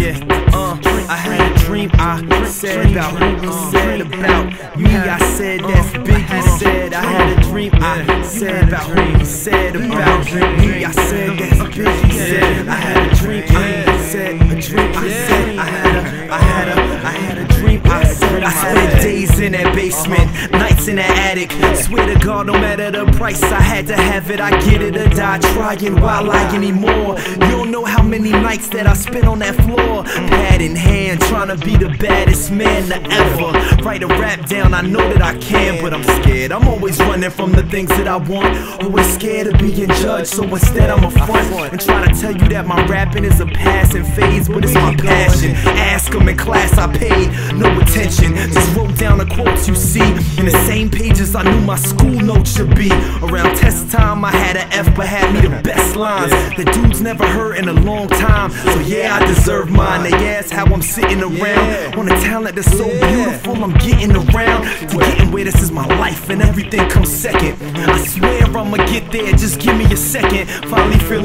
I had a dream, I said about who we said about me. I said that's Biggie said. I had a dream, I said about who we said about me. I said that's Biggie said. I had a dream, I said a dream, I said I had a dream, I said I spent days in that basement, nights in that attic. Swear to God, no matter the price, I had to have it. I get it or die trying while I anymore. You don't know how many nights that I spent on that floor, pad in hand, trying to be the baddest man to ever write a rap down. I know that I can, but I'm scared. I'm always running from the things that I want, always scared of being judged, so instead I'm a front and try to tell you that my rapping is a passing phase, but it's my passion. Ask them in class, I paid no attention, just wrote down the quotes you see in the same pages I knew my school notes should be. Around test time I had an F, but had me the best lines that dudes never heard in a long time. So yeah, I deserve mine. They ask how I'm sitting around on a talent that's so beautiful. I'm getting around to getting where this is my life and everything comes second. I swear I'ma get there, just give me a second. Finally feeling